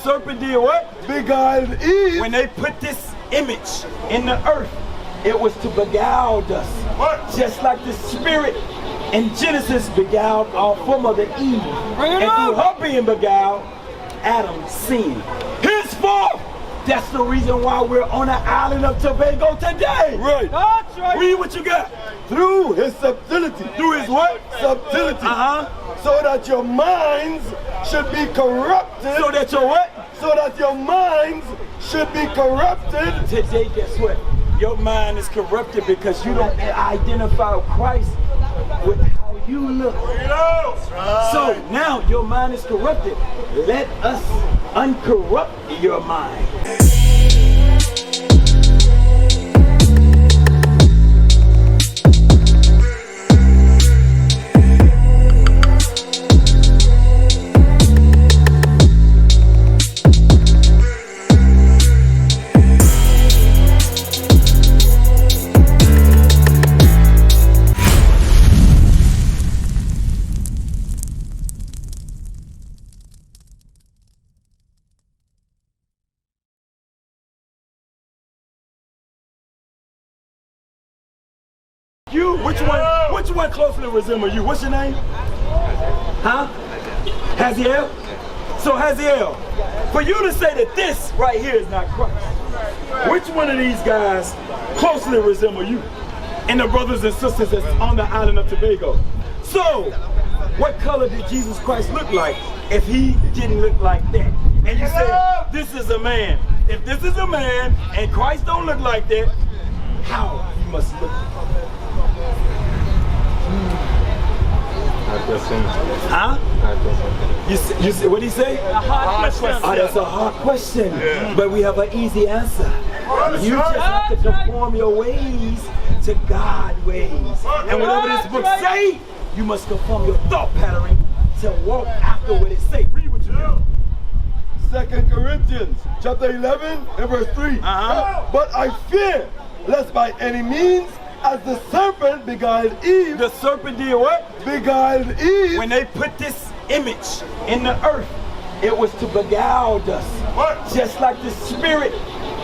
serpent did what? Beguiled Eve. When they put this image in the earth, it was to beguile us. What? Just like the spirit in Genesis beguiled our foremother Eve. And through her being beguiled, Adam sinned. Henceforth, that's the reason why we're on the island of Tobago today. Right. That's right. Read what you got. Through his subtlety. Through his what? Subtlety. Uh-huh. So that your minds should be corrupted. So that your what? So that your minds should be corrupted. Today, guess what? Your mind is corrupted because you don't identify Christ with how you look. So now your mind is corrupted. Let us uncorrupt your mind. You, which one closely resemble you? What's your name? Huh? Haziel? So Haziel, for you to say that this right here is not Christ, which one of these guys closely resemble you? And the brothers and sisters that's on the island of Tobago. So, what color did Jesus Christ look like if he didn't look like that? And you say, this is a man. If this is a man and Christ don't look like that, how he must look? Huh? You say, what did he say? A hard question. Oh, that's a hard question. Yeah. But we have an easy answer. You just have to conform your ways to God's ways. And whatever this book say, you must conform your thought pattern to walk after what it say. Read what you do. 2 Corinthians chapter 11 and verse 3. But I fear lest by any means, as the serpent beguiled Eve. The serpent did what? Beguiled Eve. When they put this image in the earth, it was to beguile us. What? Just like the spirit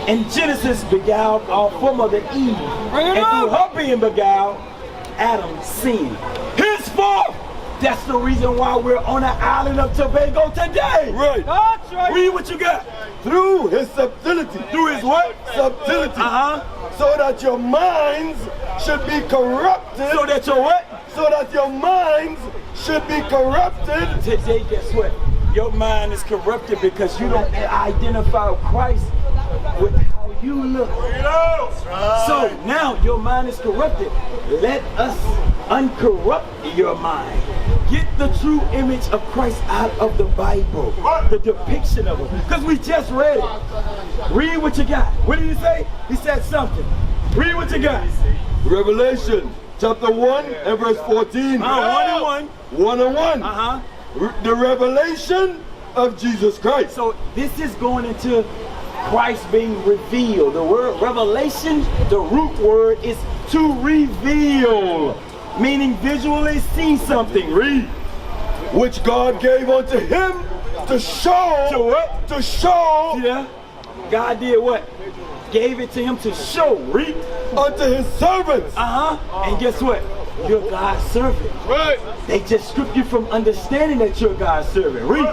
in Genesis beguiled our foremother Eve. And through her being beguiled, Adam sinned. Henceforth, that's the reason why we're on the island of Tobago today. Right. That's right. Read what you got. Through his subtlety. Through his what? Subtlety. So that your minds should be corrupted. So that your what? So that your minds should be corrupted. Today, guess what? Your mind is corrupted because you don't identify Christ with how you look. So now your mind is corrupted. Let us uncorrupt your mind. Get the true image of Christ out of the Bible. The depiction of him. Because we just read it. Read what you got. What did he say? He said something. Read what you got. Revelation chapter 1 and verse 14. 1 and 1. 1 and 1. The revelation of Jesus Christ. So this is going into Christ being revealed. The word revelation, the root word is to reveal. Meaning visually see something. Read. Which God gave unto him to show. To what? To show. See that? God did what? Gave it to him to show. Read. Unto his servants. And guess what? You're God's servant. Right. They just strip you from understanding that you're God's servant. Read.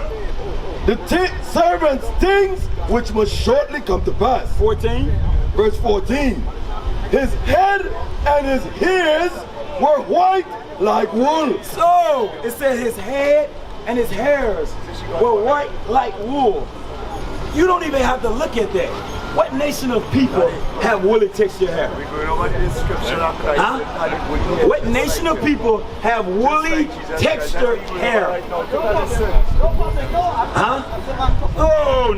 The servants things which must shortly come to pass. 14. Verse 14. His head and his hairs were white like wool. So it said his head and his hairs were white like wool. You don't even have to look at that. What nation of people have woolly texture hair? What nation of people have woolly textured hair? Oh,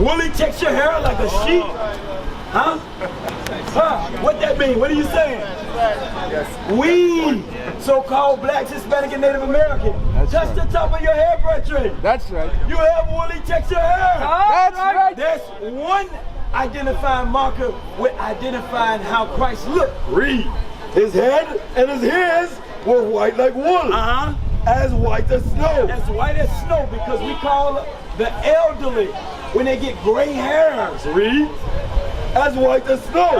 woolly textured hair like a sheep? What that mean? What are you saying? We, so-called blacks, Hispanic, and Native American, just the top of your hair, brethren. That's right. You have woolly textured hair. That's right. There's one identifying marker with identifying how Christ looked. Read. His head and his hairs were white like wool. As white as snow. As white as snow, because we call the elderly when they get gray hairs. Read. As white as snow.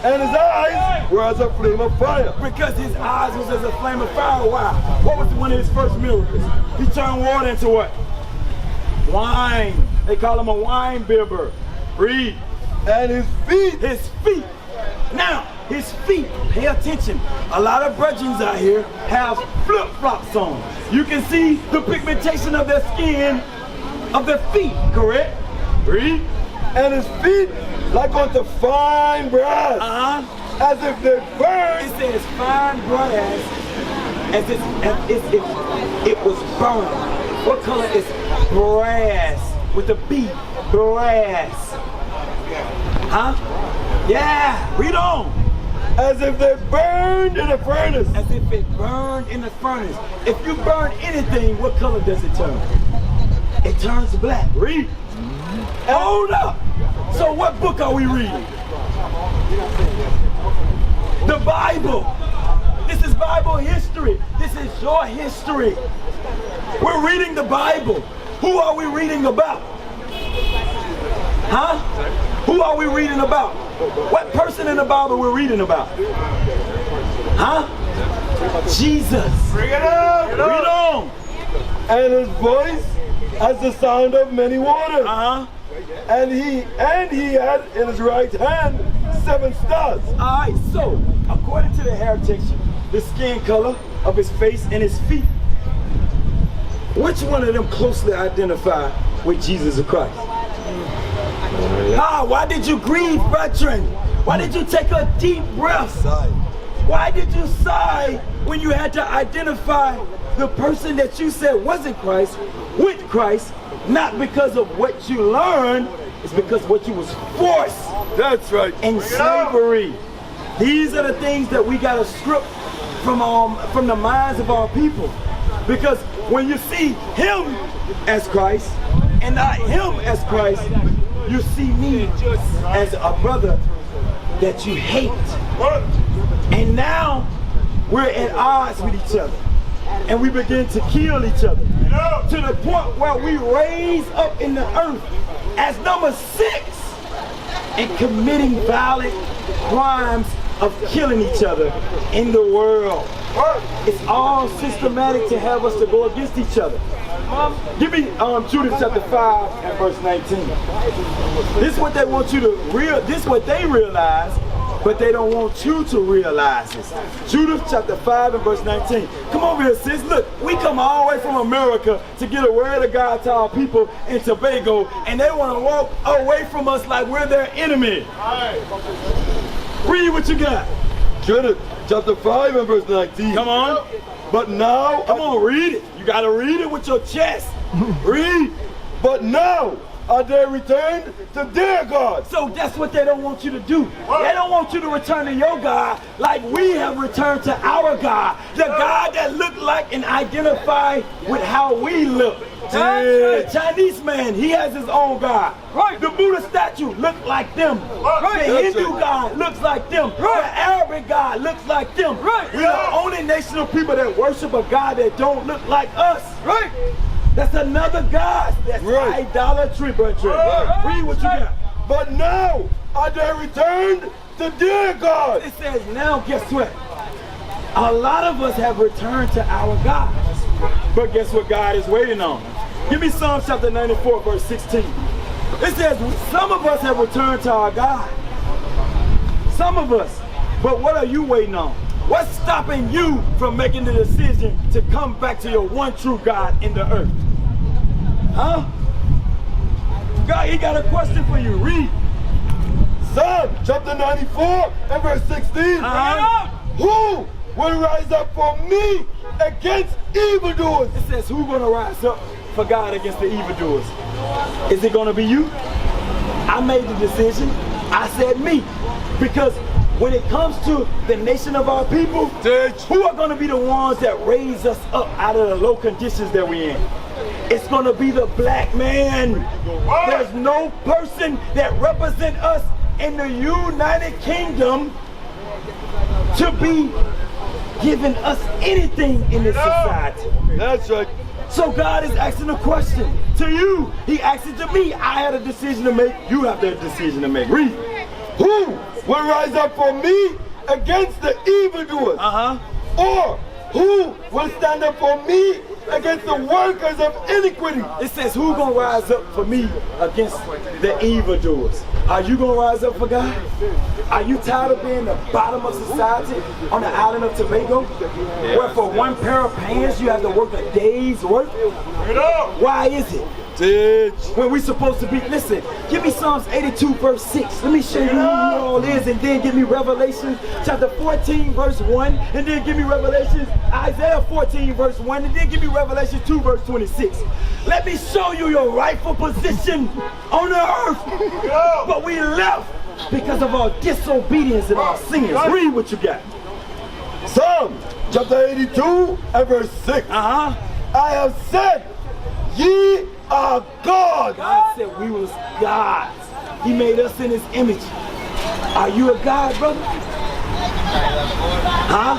And his eyes were as a flame of fire. Because his eyes was as a flame of fire. Why? What was one of his first miracles? He turned water into what? Wine. They call him a wine bibber. Read. And his feet. His feet. Now, his feet, pay attention. A lot of virgins out here have flip-flops on. You can see the pigmentation of their skin, of their feet, correct? Read. And his feet like unto fine brass. As if they burned. It says fine brass, as if it was burned. What color is brass? With a B, brass. Yeah, read on. As if they burned in a furnace. As if it burned in the furnace. If you burn anything, what color does it turn? It turns black. Read. Hold up. So what book are we reading? The Bible. This is Bible history. This is your history. We're reading the Bible. Who are we reading about? Who are we reading about? What person in the Bible we're reading about? Jesus. Bring it up. Read on. And his voice as the sound of many waters. And he had in his right hand 7 stars. Alright, so according to the heritage, the skin color of his face and his feet, which one of them closely identify with Jesus Christ? Why did you grieve, brethren? Why did you take a deep breath? Why did you sigh when you had to identify the person that you said wasn't Christ with Christ? Not because of what you learned, it's because what you was forced. That's right. In slavery. These are the things that we got to strip from the minds of our people. Because when you see him as Christ and not him as Christ, you see me as a brother that you hate. And now we're at odds with each other. And we begin to kill each other. To the point where we raise up in the earth as number 6 and committing violent crimes of killing each other in the world. It's all systematic to have us to go against each other. Give me Judas chapter 5 and verse 19. This is what they want you to this is what they realize, but they don't want you to realize this. Judas chapter 5 and verse 19. Come over here, sis. Look, we come all the way from America to get a word of God to our people in Tobago, and they want to walk away from us like we're their enemy. Read what you got. Judas chapter 5 and verse 19. Come on. But now, come on, read it. You got to read it with your chest. Read. But now are they returned to their God. So that's what they don't want you to do. They don't want you to return to your God like we have returned to our God. The God that looked like and identify with how we look. The Chinese man, he has his own God. Right. The Buddha statue looks like them. Right. The Hindu God looks like them. Right. The Arabic God looks like them. Right. We're the only nation of people that worship a God that don't look like us. Right. That's another God. That's idolatry, brethren. Read what you got. But now are they returned to their God. It says now, guess what? A lot of us have returned to our God. But guess what God is waiting on? Give me Psalm chapter 94, verse 16. It says some of us have returned to our God. Some of us. But what are you waiting on? What's stopping you from making the decision to come back to your one true God in the earth? Huh? God, he got a question for you. Read. Psalm chapter 94 and verse 16. Who will rise up for me against evildoers? It says who's going to rise up for God against the evildoers? Is it going to be you? I made the decision. I said me. Because when it comes to the nation of our people, who are going to be the ones that raise us up out of the low conditions that we're in? It's going to be the black man. There's no person that represents us in the United Kingdom to be given us anything in this society. That's right. So God is asking a question to you. He asked it to me. I had a decision to make. You have a decision to make. Read. Who will rise up for me against the evildoers? Or who will stand up for me against the workers of iniquity? It says, who gonna rise up for me against the evildoers? Are you gonna rise up for God? Are you tired of being the bottom of society on the island of Tobago? Where for one pair of pants you have to work a day's work? Why is it? When we supposed to be, listen, give me Psalms 82 verse 6. Let me show you who you all is, and then give me Revelation chapter 14 verse 1, and then give me Revelation, Isaiah 14 verse 1, and then give me Revelation 2 verse 26. Let me show you your rightful position on the earth. But we left because of our disobedience and our sins. Read what you got. Psalm chapter 82 and verse 6. I have said, ye are God. God said we was gods. He made us in his image. Are you a God, brother? Huh?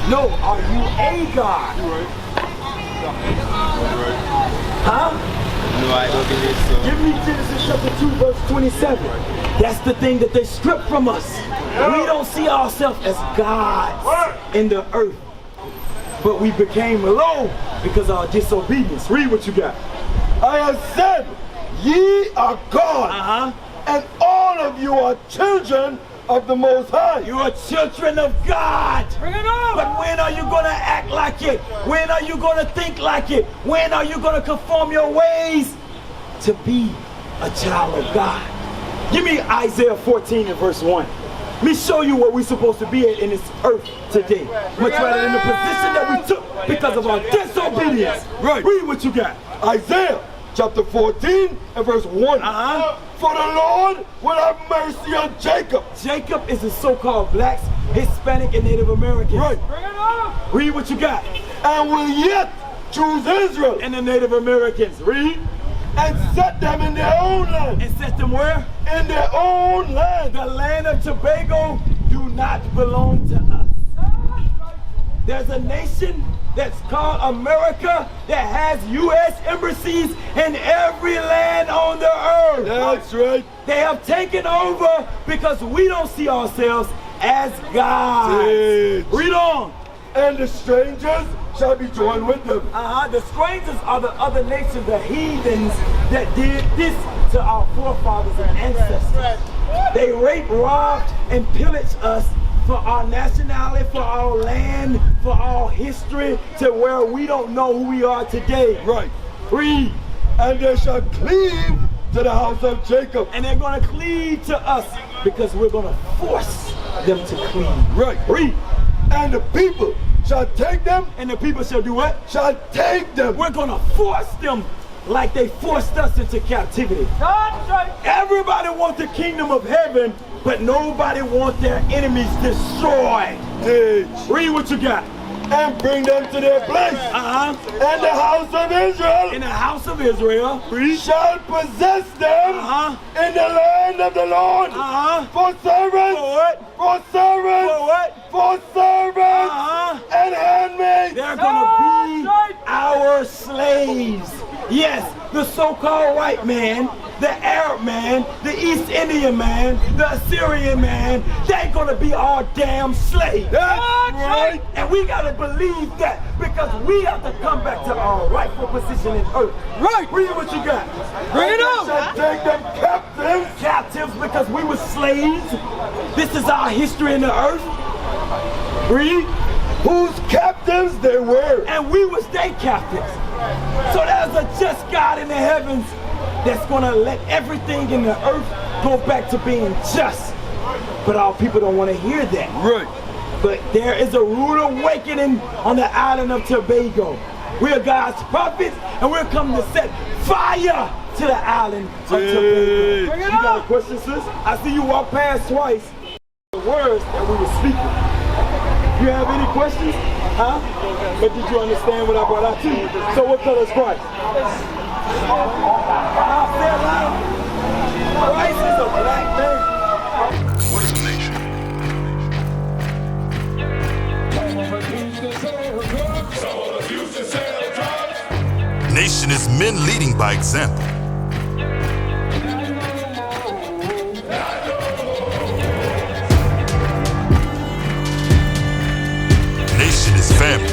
No, are you a God? Huh? No, I don't believe so. Give me Genesis chapter 2 verse 27. That's the thing that they stripped from us. We don't see ourselves as gods in the earth. But we became low because of our disobedience. Read what you got. I have said, ye are God, and all of you are children of the Most High. You are children of God. Bring it on. But when are you going to act like it? When are you going to think like it? When are you going to conform your ways to be a child of God? Give me Isaiah 14 and verse 1. Let me show you where we're supposed to be in this earth today. Much rather than the position that we took because of our disobedience. Right. Read what you got. Isaiah chapter 14 and verse 1. For the Lord will have mercy on Jacob. Jacob is the so-called blacks, Hispanic, and Native Americans. Right. Bring it on. Read what you got. And will yet choose Israel. And the Native Americans. Read. And set them in their own land. And set them where? In their own land. The land of Tobago do not belong to us. There's a nation that's called America that has U.S. embassies in every land on the earth. That's right. They have taken over because we don't see ourselves as gods. Read on. And the strangers shall be joined with them. The strangers are the other nations, the heathens that did this to our forefathers and ancestors. They raped, robbed, and pillaged us for our nationality, for our land, for our history, to where we don't know who we are today. Right. Read. And they shall cleave to the house of Jacob. And they're going to cleave to us because we're going to force them to cleave. Right. Read. And the people shall take them. And the people shall do what? Shall take them. We're going to force them like they forced us into captivity. Everybody wants the kingdom of heaven, but nobody wants their enemies destroyed. Read what you got. And bring them to their place. And the house of Israel. In the house of Israel. Shall possess them in the land of the Lord. For servants. For what? For servants. For what? For servants. And handmaids. They're going to be our slaves. Yes, the so-called white man, the Arab man, the East Indian man, the Assyrian man, they're gonna be our damn slaves. That's right. And we gotta believe that because we have to come back to our rightful position in earth. Right. Read what you got. Bring it on. Shall take them captives. Captives because we were slaves. This is our history in the earth. Read. Whose captives they were. And we was their captives. So there's a just God in the heavens that's gonna let everything in the earth go back to being just. But our people don't want to hear that. Right. But there is a rude awakening on the island of Tobago. We're God's prophets, and we're coming to set fire to the island of Tobago. You got a question, sis? I see you walk past twice the words that we were speaking. You have any questions? Huh? But did you understand what I brought out to you? So what color is Christ? Christ is a black man. What is a nation? nation is men leading by example. Nation is family.